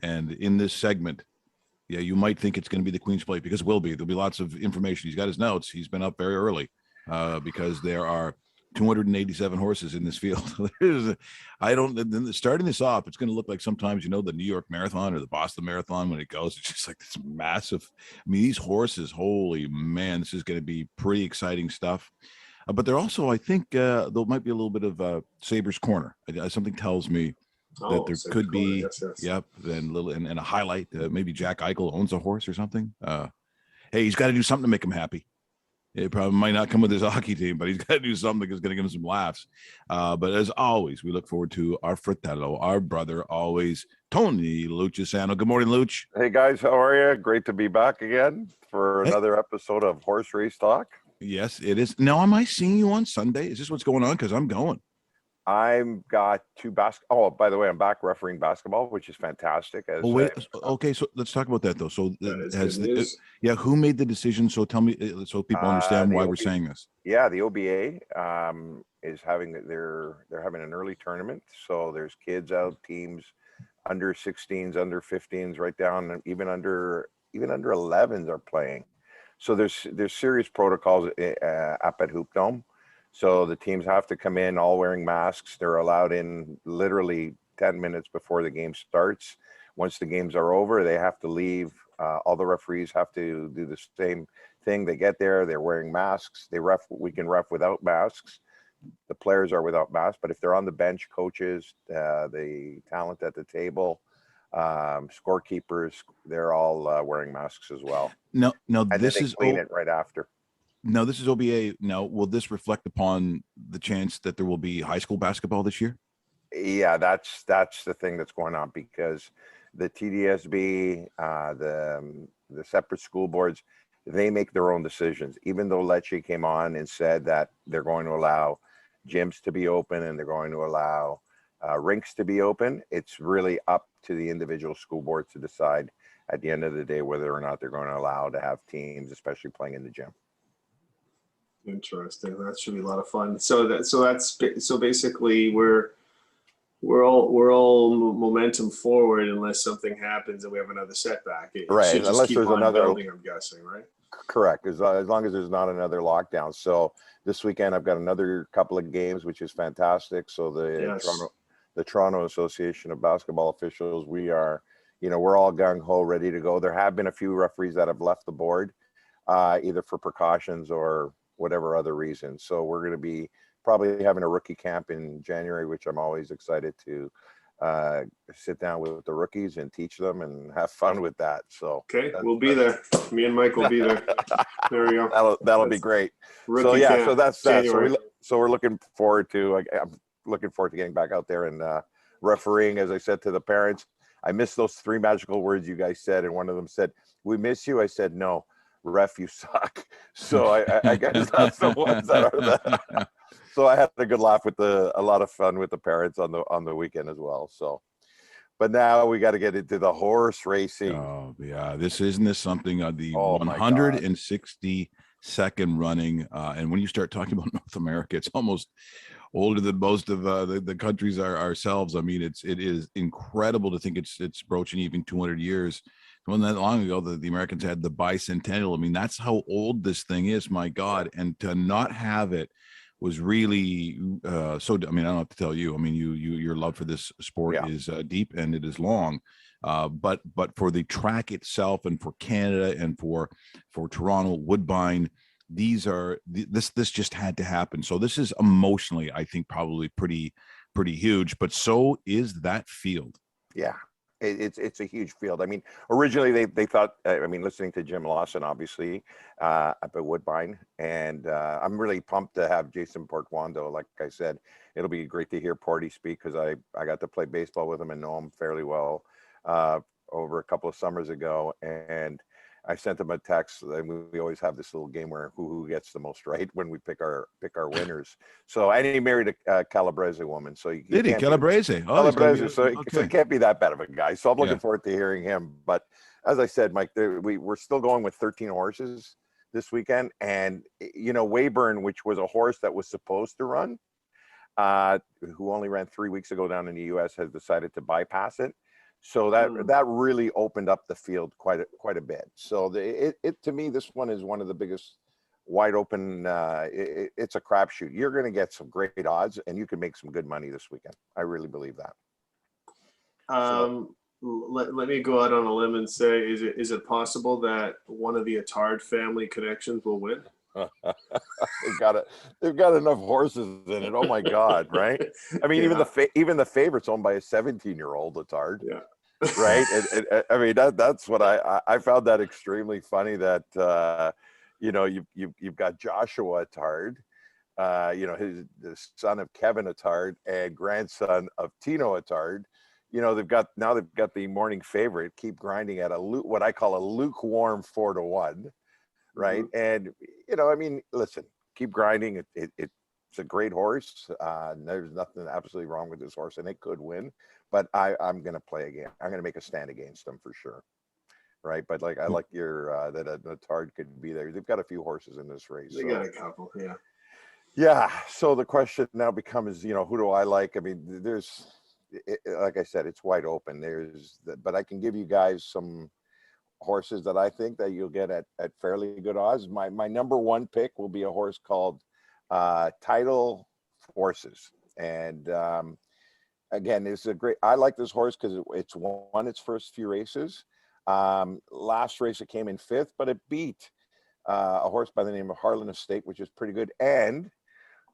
And in this segment, yeah, you might think it's going to be the Queen's Plate, because it will be. There'll be lots of information. He's got his notes. He's been up very early because there are 287 horses in this field. Starting this off, it's going to look like sometimes, the New York Marathon or the Boston Marathon when it goes. It's just like this massive. I mean, these horses, holy man, this is going to be pretty exciting stuff. But there also, I think, there might be a little bit of Saber's Corner. Something tells me that there could be, yep, and a highlight. Maybe Jack Eichel owns a horse or something. Hey, he's got to do something to make him happy. It probably might not come with his hockey team, but he's got to do something that's going to give him some laughs. But as always, we look forward to our fratello, our brother, always, Tony Luccisano. Good morning, Lucc. Hey, guys. How are you? Great to be back again for another episode of Horse Race Talk. Yes, it is. Now, am I seeing you on Sunday? Is this what's going on? Because I'm going. I've got two Oh, by the way, I'm back refereeing basketball, which is fantastic. Okay, so let's talk about that though. So who made the decision? So tell me, so people understand why we're saying this. Yeah, the OBA is having they're having an early tournament. So there's kids out, teams under 16s, under 15s, right down, and even under 11s are playing. So there's serious protocols up at Hoop Dome. So the teams have to come in all wearing masks. They're allowed in literally 10 minutes before the game starts. Once the games are over, they have to leave. All the referees have to do the same thing. They get there, they're wearing masks. We can ref without masks. The players are without masks, but if they're on the bench, coaches, the talent at the table, scorekeepers, they're all wearing masks as well. No, and this is clean it right after. No, this is OBA. Now, will this reflect upon the chance that there will be high school basketball this year? Yeah, that's the thing that's going on, because the TDSB, the separate school boards, they make their own decisions. Even though Lucc came on and said that they're going to allow gyms to be open and they're going to allow rinks to be open, it's really up to the individual school boards to decide at the end of the day whether or not they're going to allow to have teams, especially playing in the gym. Interesting. That should be a lot of fun. So basically we're all momentum forward unless something happens and we have another setback. Right. Unless there's another building, I'm guessing, right? Correct. As long as there's not another lockdown. So this weekend I've got another couple of games, which is fantastic. So the Toronto Association of Basketball Officials, we are, we're all gung ho, ready to go. There have been a few referees that have left the board, either for precautions or whatever other reason. So we're going to be probably having a rookie camp in January, which I'm always excited to sit down with the rookies and teach them and have fun with that. So we'll be there. Me and Mike will be there. There we go. That'll be great. So yeah, so that's that. So we're looking forward to. I'm looking forward to getting back out there and refereeing. As I said to the parents, I miss those three magical words you guys said, and one of them said, "We miss you." I said, "No. Ref, you suck." So I guess that's the ones that are the. So I had a good laugh with a lot of fun with the parents on the weekend as well. So, but now we got to get into the horse racing. Oh yeah, isn't this something? The 162nd running, and when you start talking about North America, it's almost older than most of the countries ourselves. I mean, it is incredible to think it's broaching even 200 years. Wasn't that long ago that the Americans had the bicentennial. I mean, that's how old this thing is, my God. And to not have it was really so. I mean, I don't have to tell you. I mean, your love for this sport is deep and it is long. But for the track itself and for Canada and for Toronto, Woodbine, this just had to happen. So this is emotionally, I think, probably pretty huge. But so is that field. Yeah. It's a huge field. I mean, originally they thought, listening to Jim Lawson, obviously, up at Woodbine, and I'm really pumped to have Jason Portwando. Like I said, it'll be great to hear Porty speak, because I got to play baseball with him and know him fairly well over a couple of summers ago, and I sent him a text. And we always have this little game where who gets the most right when we pick our winners. So, and he married a Calabrese woman. So did he? Calabrese? Calabrese. So it can't be that bad of a guy. So I'm looking forward to hearing him. But as I said, Mike, we're still going with 13 horses this weekend. And, Weyburn, which was a horse that was supposed to run, who only ran 3 weeks ago down in the U.S., has decided to bypass it. So that really opened up the field quite a bit. So it to me, this one is one of the biggest wide open. It's a crapshoot. You're going to get some great odds, and you can make some good money this weekend. I really believe that. Let me go out on a limb and say, is it possible that one of the Attard family connections will win? They've got enough horses in it. Oh my God, right? I mean, even the favorite's owned by a 17-year-old Attard. Yeah. Right. And I mean, that's what I found that extremely funny that you've got Joshua Attard, the son of Kevin Attard and grandson of Tino Attard. They've got the morning favorite, Keep Grinding, at what I call a lukewarm 4-1, right? And I mean, listen, Keep Grinding. It's a great horse. There's nothing absolutely wrong with this horse, and it could win. But I'm going to play again. I'm going to make a stand against them for sure, right? But I like your that Attard could be there. They've got a few horses in this race. They got a couple, yeah. Yeah. So the question now becomes, who do I like? I mean, like I said, it's wide open. But I can give you guys some horses that I think that you'll get at fairly good odds. My number one pick will be a horse called Tidal Forces, and again, I like this horse because it's won its first few races. Last race it came in 5th, but it beat a horse by the name of Harlan Estate, which is pretty good, and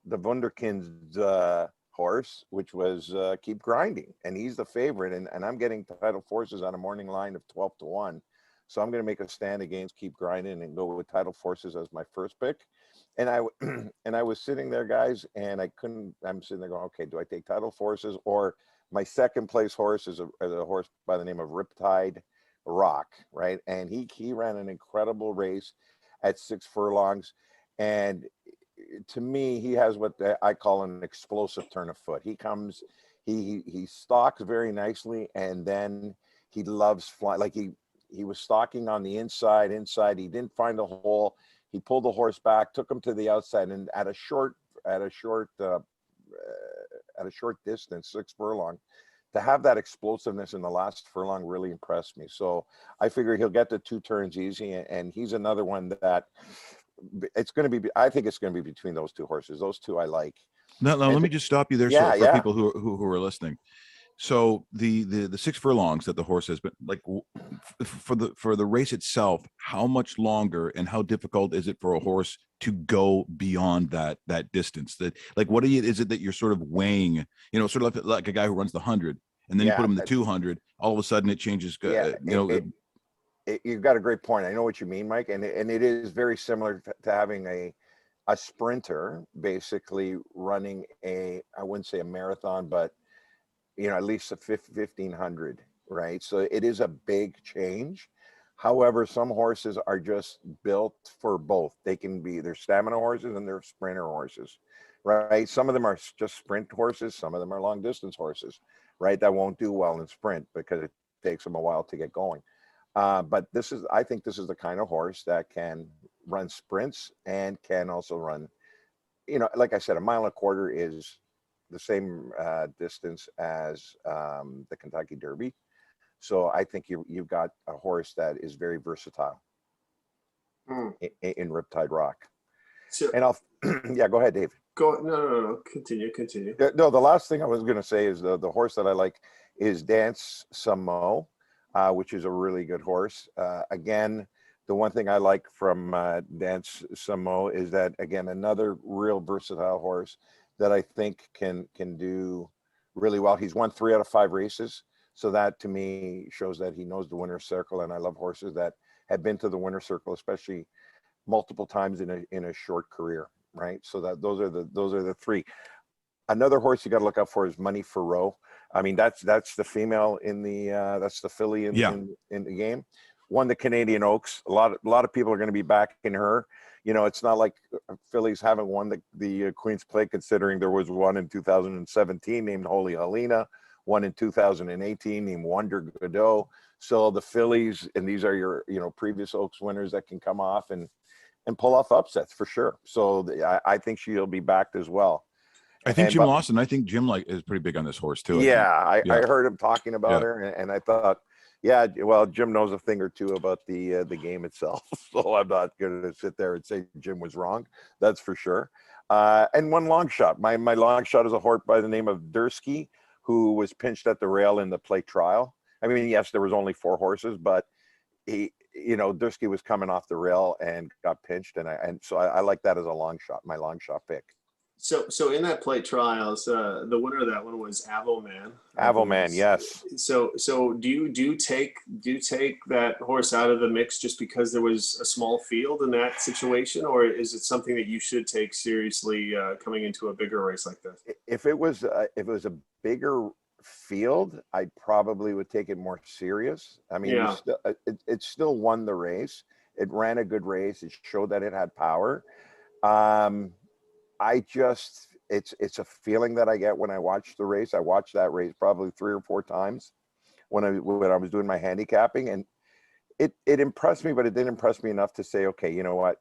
the Wunderkind horse, which was Keep Grinding, and he's the favorite, and I'm getting Tidal Forces on a morning line of 12-1. So I'm going to make a stand against Keep Grinding and go with Tidal Forces as my first pick. And I was sitting there, guys, and I'm sitting there going, okay, do I take Tidal Forces, or my second place horse is a horse by the name of Riptide Rock, right? And he ran an incredible race at 6 furlongs. And to me, he has what I call an explosive turn of foot. He stalks very nicely, and then he loves flying. Like he was stalking on the inside. He didn't find a hole. He pulled the horse back, took him to the outside, and at a short distance, 6 furlong, to have that explosiveness in the last furlong really impressed me. So I figure he'll get the 2 turns easy, and he's another one that I think it's going to be between those 2 horses. Those 2 I like. No, let me just stop you there. Yeah, for people who are listening. So the 6 furlongs that the horse has been, like, for the race itself, how much longer and how difficult is it for a horse to go beyond that distance? That, like, what is it that you're sort of weighing? Sort of like a guy who runs the 100, and then you put him in the 200. All of a sudden, it changes. You've got a great point. I know what you mean, Mike, and it is very similar to having a sprinter basically running I wouldn't say a marathon, but at least a 1500, right? So it is a big change. However, some horses are just built for both. They're stamina horses and they're sprinter horses, right? Some of them are just sprint horses. Some of them are long distance horses, right? That won't do well in sprint because it takes them a while to get going. But I think this is the kind of horse that can run sprints and can also run, like I said, 1.25 miles is the same distance as the Kentucky Derby. So I think you've got a horse that is very versatile in Riptide Rock. So, and go ahead, Dave. No. Continue. No, the last thing I was going to say is the horse that I like is Dance Some Mo, which is a really good horse. Again, the one thing I like from Dance Some Mo is that, again, another real versatile horse that I think can do really well. He's won 3 out of 5 races. So that to me shows that he knows the winner's circle. And I love horses that have been to the winner's circle, especially multiple times in a short career, right? So that those are the 3. Another horse you got to look out for is Money for Row. I mean, that's the female in the that's the filly in the game. Won the Canadian Oaks. A lot of people are going to be backing her. It's not like fillies haven't won the Queen's Plate, considering there was one in 2017 named Holy Helena, one in 2018 named Wonder Godot. So the fillies, and these are your previous Oaks winners that can come off and pull off upsets for sure. So I think she'll be backed as well. I think Jim Lawson. I think Jim is pretty big on this horse too. I heard him talking about her, and I thought, yeah, well, Jim knows a thing or two about the game itself, so I'm not going to sit there and say Jim was wrong. That's for sure. And one long shot. My long shot is a horse by the name of Dursky, who was pinched at the rail in the plate trial. I mean, yes, there was only 4 horses, but Dursky was coming off the rail and got pinched, and so I like that as a long shot. My long shot pick. So in that plate trials, the winner of that one was Avoman. Avoman, yes. So do you take that horse out of the mix just because there was a small field in that situation, or is it something that you should take seriously coming into a bigger race like this? If it was a bigger field, I probably would take it more serious. I mean, it still won the race. It ran a good race. It showed that it had power. It's a feeling that I get when I watch the race. I watched that race probably 3 or 4 times when I was doing my handicapping, and it impressed me, but it didn't impress me enough to say, okay, you know what?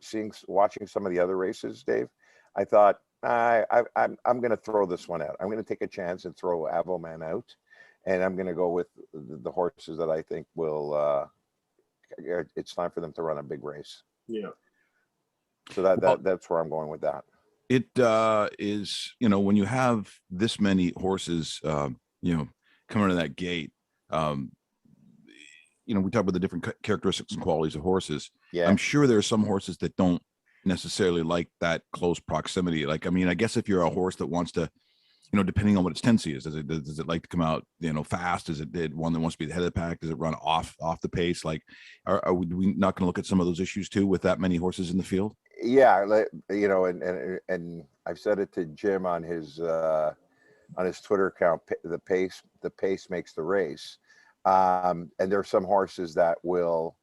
Watching some of the other races, Dave, I thought I'm going to throw this one out. I'm going to take a chance and throw Avoman out, and I'm going to go with the horses that I think will. It's time for them to run a big race. Yeah. So that's where I'm going with that. It is, when you have this many horses, coming out of that gate, we talk about the different characteristics and qualities of horses. Yeah. I'm sure there are some horses that don't necessarily like that close proximity. Like, I mean, I guess if you're a horse that wants to, depending on what its tendency is, does it like to come out, fast? Is it one that wants to be the head of the pack? Does it run off the pace? Like, are we not going to look at some of those issues too with that many horses in the field? Yeah, and I've said it to Jim on his Twitter account. The pace makes the race, and there are some horses that will,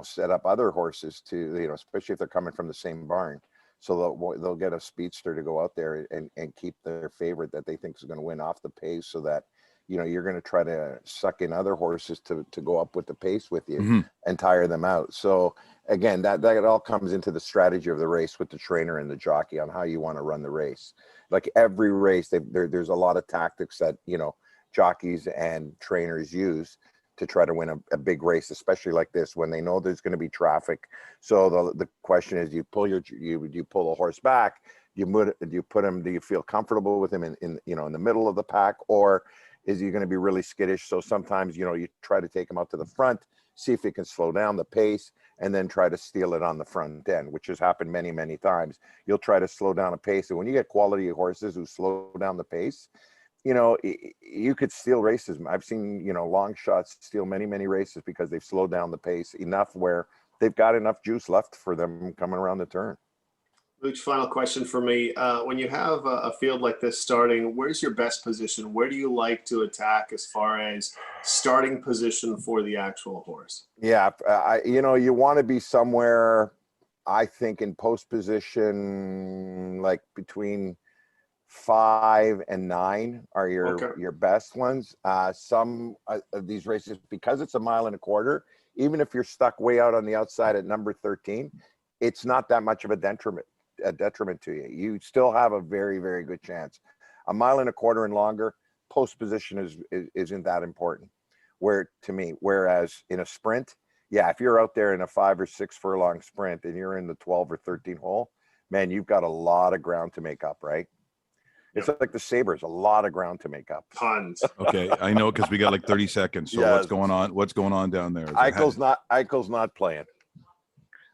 set up other horses to, especially if they're coming from the same barn. So they'll get a speedster to go out there and keep their favorite that they think is going to win off the pace, so that you're going to try to suck in other horses to go up with the pace with you and tire them out. So again, that all comes into the strategy of the race with the trainer and the jockey on how you want to run the race. Like every race, there's a lot of tactics that, jockeys and trainers use to try to win a big race, especially like this, when they know there's going to be traffic. So the question is, you pull the horse back, do you feel comfortable with him in the middle of the pack, or is he going to be really skittish? So sometimes, you try to take him out to the front, see if he can slow down the pace, and then try to steal it on the front end, which has happened many, many times. You'll try to slow down a pace. And when you get quality horses who slow down the pace, you could steal races. I've seen, long shots steal many, many races because they've slowed down the pace enough where they've got enough juice left for them coming around the turn. Lucc, final question for me. When you have a field like this starting, where's your best position? Where do you like to attack as far as starting position for the actual horse? Yeah, you want to be somewhere, I think, in post position, like between 5 and 9 are your best ones. Some of these races, because it's 1.25 miles, even if you're stuck way out on the outside at number 13, it's not that much of a detriment to you. You still have a very, very good chance. 1.25 miles and longer, post position isn't that important. To me, whereas in a sprint, yeah, if you're out there in a 5 or 6 furlong sprint and you're in the 12 or 13 hole, man, you've got a lot of ground to make up, right? It's like the Sabres, a lot of ground to make up. Tons. Okay, I know, because we got like 30 seconds. So yes. What's going on? What's going on down there? Eichel's not playing.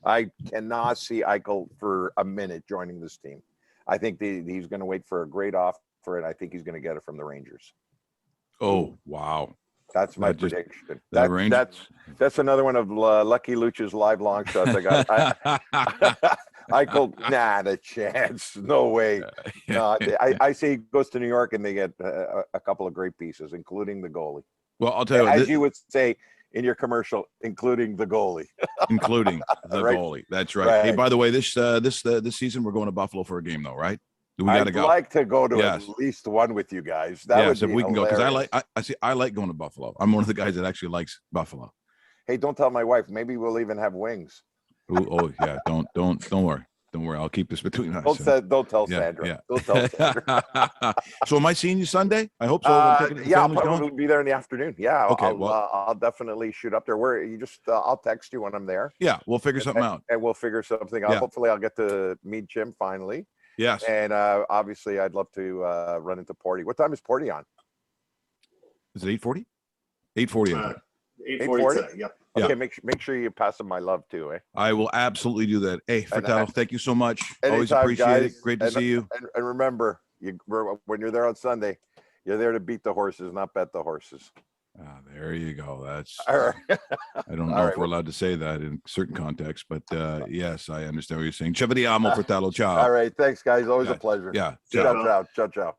I cannot see Eichel for a minute joining this team. I think he's going to wait for a great offer, and I think he's going to get it from the Rangers. Oh, wow. That's my prediction. That's another one of Lucky Luch's live long shots. I got Eichel, the chance. No way. No, I say he goes to New York and they get a couple of great pieces, including the goalie. Well, I'll tell you, as you would say in your commercial, including the goalie. Including the goalie. That's right. Hey, by the way, this season we're going to Buffalo for a game, though, right? I'd like to go to at least one with you guys. That would be we can hilarious. go, because I like going to Buffalo. I'm one of the guys that actually likes Buffalo. Hey, don't tell my wife. Maybe we'll even have wings. Oh yeah, don't worry. Don't worry, I'll keep this between us. Don't tell Yeah, Sandra. yeah. Don't tell Sandra. So am I seeing you Sunday? I hope so. I'm taking the Yeah, I'll family's going? probably be there in the afternoon. Yeah. Okay, I'll definitely shoot up there. Where you just, I'll text you when I'm there. Yeah, we'll figure something out. And we'll figure something out. Yeah. Hopefully I'll get to meet Jim finally. Yes. And obviously I'd love to run into Porty. What time is Porty on? Is it 8:40? 8:40. I think. 8:40 today. Yep. Okay, Yeah. make sure you pass him my love too, eh? I will absolutely do that. Hey, And Furtado, thank you so much. Always anytime, appreciate guys. it. Great to And- see you. And remember, when you're there on Sunday, you're there to beat the horses, not bet the horses. There you go. That's, All right. I don't know All if right. we're allowed to say that in certain contexts, but yes, I understand what you're saying. Ci vediamo, Furtado. Ciao. All right. Thanks, guys. Always Yeah. a pleasure. Yeah. Ciao, Ciao. ciao, ciao, ciao.